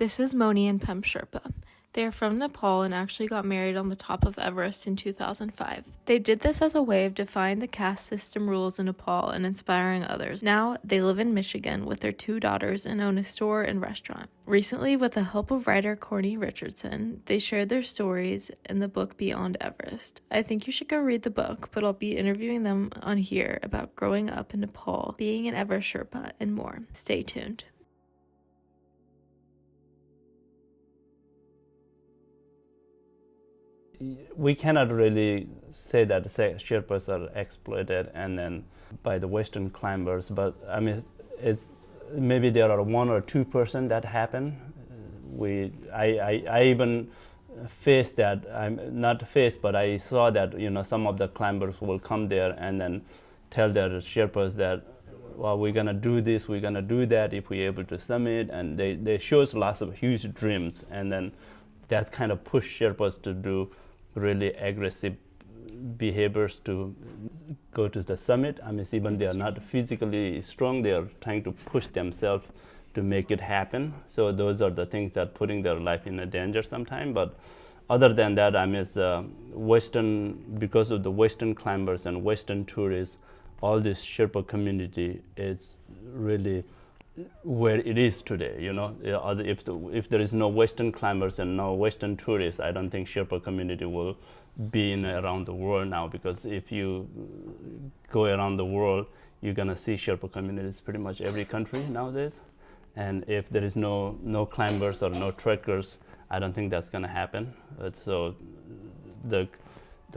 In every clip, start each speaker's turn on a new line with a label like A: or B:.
A: This is Moni and Pem Sherpa. They are from Nepal and actually got married on the top of Everest in 2005. They did this as a way of defying the caste system rules in Nepal and inspiring others. Now, they live in Michigan with their 2 daughters and own a store and restaurant. Recently, with the help of writer Corinne Richardson, they shared their stories in the book Beyond Everest. I think you should go read the book, but I'll be interviewing them on here about growing up in Nepal, being an Everest Sherpa, and more. Stay tuned.
B: We cannot really say that Sherpas are exploited and then by the Western climbers, but I mean, it's maybe there are 1 or 2% that happen. I even faced that. I'm not faced, but I saw that some of the climbers will come there and then tell their Sherpas that, well, we're gonna do this, we're gonna do that if we're able to summit, and they shows lots of huge dreams, and then that's kind of push Sherpas to do really aggressive behaviors to go to the summit. I mean, even they are not physically strong, they are trying to push themselves to make it happen. So those are the things that putting their life in a danger sometimes. But other than that, I mean, because of the Western climbers and Western tourists, all this Sherpa community is really where it is today. If there is no Western climbers and no Western tourists, I don't think Sherpa community will be around the world now, because if you go around the world, you're gonna see Sherpa communities pretty much every country nowadays. And if there is no climbers or no trekkers, I don't think that's gonna happen. So the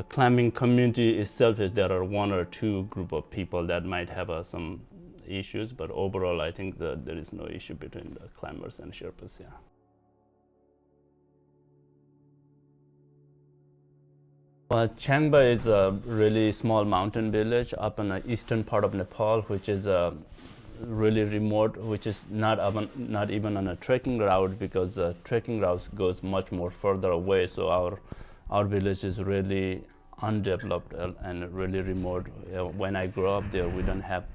B: climbing community itself is there are 1 or 2 group of people that might have some issues, but overall I think that there is no issue between the climbers and Sherpas. Yeah. Well, Changba is a really small mountain village up in the eastern part of Nepal, which is really remote, which is not even on a trekking route, because the trekking route goes much more further away. So our village is really undeveloped and really remote. When I grew up there, we don't have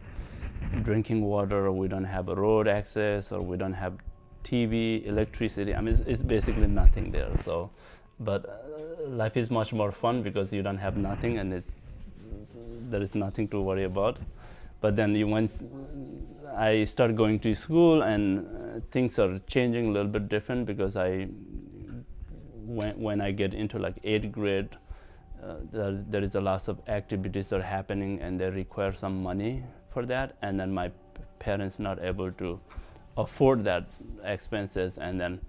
B: drinking water, or we don't have a road access, or we don't have TV, electricity. I mean, it's basically nothing there. So, but life is much more fun because you don't have nothing, and there is nothing to worry about. But then once I start going to school, and things are changing a little bit different, because when I get into like 8th grade, there is a lot of activities are happening, and they require some money for that, and then my parents not able to afford that expenses. And then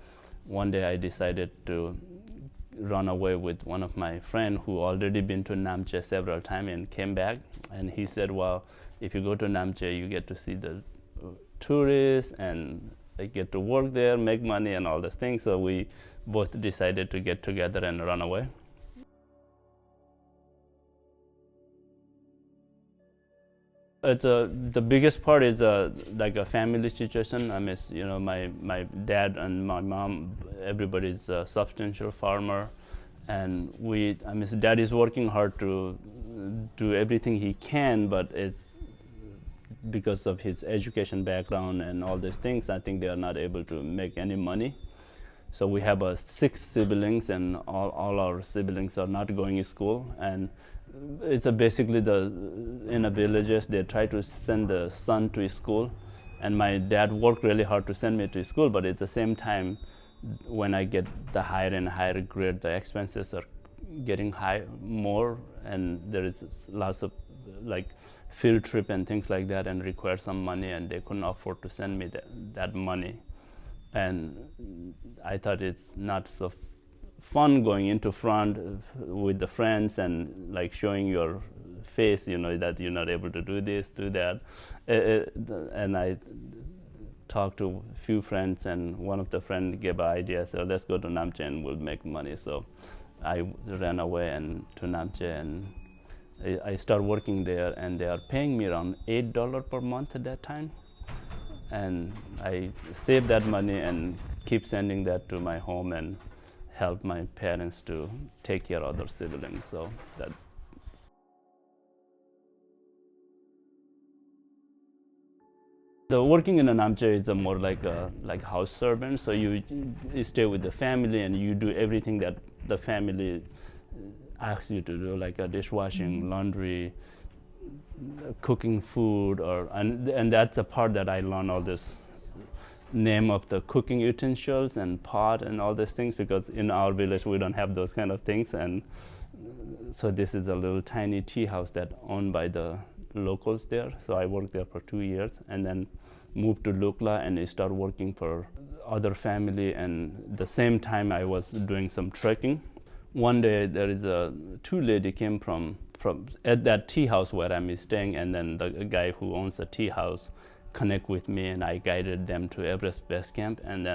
B: one day I decided to run away with one of my friend who already been to Namche several times and came back, and he said, well, if you go to Namche, you get to see the tourists and get to work there, make money and all those things. So we both decided to get together and run away. The biggest part is like a family situation. I miss, my dad and my mom, everybody's a substantial farmer, and dad is working hard to do everything he can, but it's because of his education background and all these things, I think they are not able to make any money. So we have 6 siblings, and all our siblings are not going to school. And it's basically in the villages, they try to send the son to school, and my dad worked really hard to send me to school, but at the same time, when I get the higher and higher grade, the expenses are getting more, and there is lots of like field trip and things like that, and require some money, and they couldn't afford to send me that money. And I thought it's not so fun going into front with the friends and like showing your face, that you're not able to do this, do that. And I talked to a few friends, and one of the friends gave an idea, so let's go to Namche and we'll make money. So I ran away and to Namche, and I started working there, and they are paying me around $8 per month at that time. And I saved that money and keep sending that to my home and help my parents to take care of their siblings. So that. The working in a Namche is a more like a house servant. So you stay with the family and you do everything that the family asks you to do, like dishwashing, laundry, cooking food, and that's the part that I learned all this name of the cooking utensils and pot and all these things, because in our village we don't have those kind of things. And so this is a little tiny tea house that owned by the locals there. So I worked there for 2 years and then moved to Lukla and I started working for other family, and the same time I was doing some trekking. One day there is two lady came from at that tea house where I'm staying, and then the guy who owns the tea house connect with me and I guided them to Everest base camp. And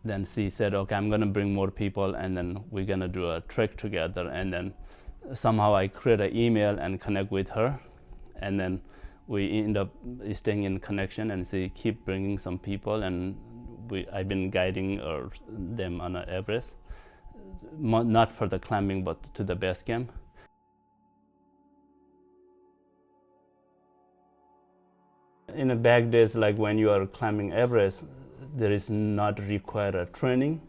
B: then she said, okay, I'm gonna bring more people and then we're gonna do a trek together. And then somehow I create an email and connect with her, and then we end up staying in connection, and she keep bringing some people, and I've been guiding them on Everest, not for the climbing but to the base camp. In the back days, like when you are climbing Everest, there is not required a training.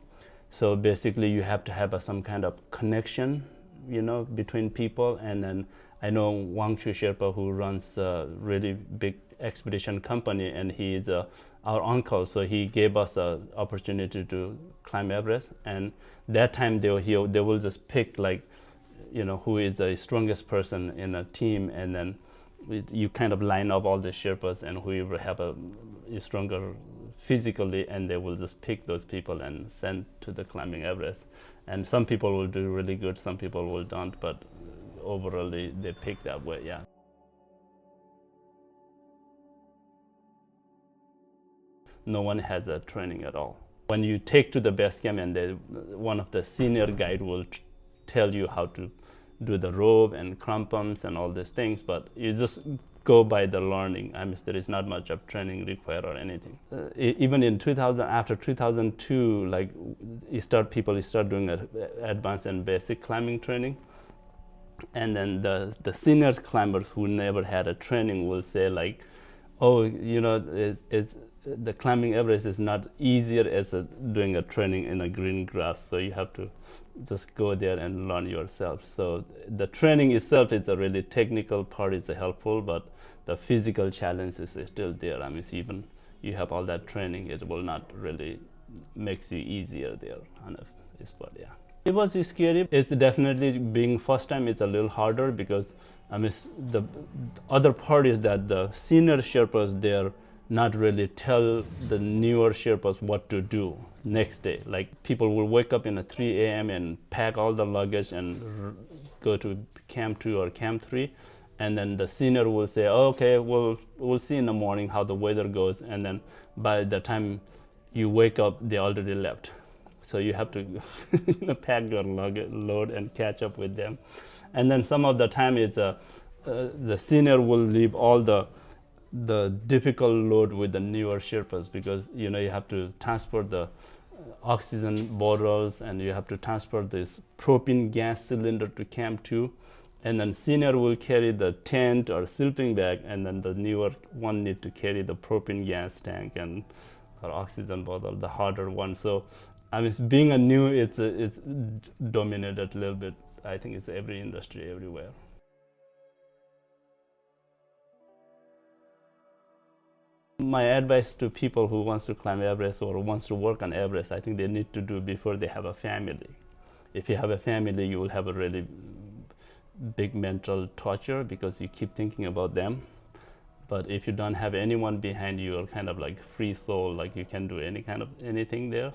B: So basically you have to have some kind of connection, between people. And then I know Wangshu Sherpa, who runs a really big expedition company, and he is our uncle. So he gave us an opportunity to climb Everest. And that time they will just pick who is the strongest person in a team, and then you kind of line up all the Sherpas and whoever have a stronger physically, and they will just pick those people and send to the climbing Everest. And some people will do really good, some people will don't, but overall they pick that way, yeah. No one has a training at all. When you take to the base camp, and one of the senior guide will tell you how to do the rope and crampons and all these things, but you just go by the learning. There is not much of training required or anything. Even in 2000, after 2002, people start doing advanced and basic climbing training, and then the senior climbers who never had a training will say the climbing Everest is not easier as doing a training in a green grass, so you have to just go there and learn yourself. So the training itself is a really technical part, it's helpful, but the physical challenge is still there. Even you have all that training, it will not really makes you easier there on a spot, yeah. It was scary. It's definitely, being first time, it's a little harder, because the other part is that the senior Sherpas there not really tell the newer Sherpas what to do next day. Like, people will wake up in 3 a.m. and pack all the luggage and go to camp 2 or camp 3, and then the senior will say, oh, okay, we'll see in the morning how the weather goes, and then by the time you wake up they already left. So you have to pack your luggage, load, and catch up with them. And then some of the time it's the senior will leave all the difficult load with the newer Sherpas, because you have to transport the oxygen bottles, and you have to transport this propane gas cylinder to camp 2, and then senior will carry the tent or sleeping bag, and then the newer one need to carry the propane gas tank and or oxygen bottle, the harder one. So being a new, it's dominated a little bit. I think it's every industry everywhere. My advice to people who wants to climb Everest or wants to work on Everest, I think they need to do before they have a family. If you have a family, you will have a really big mental torture, because you keep thinking about them. But if you don't have anyone behind you, you're kind of like free soul, like you can do anything there.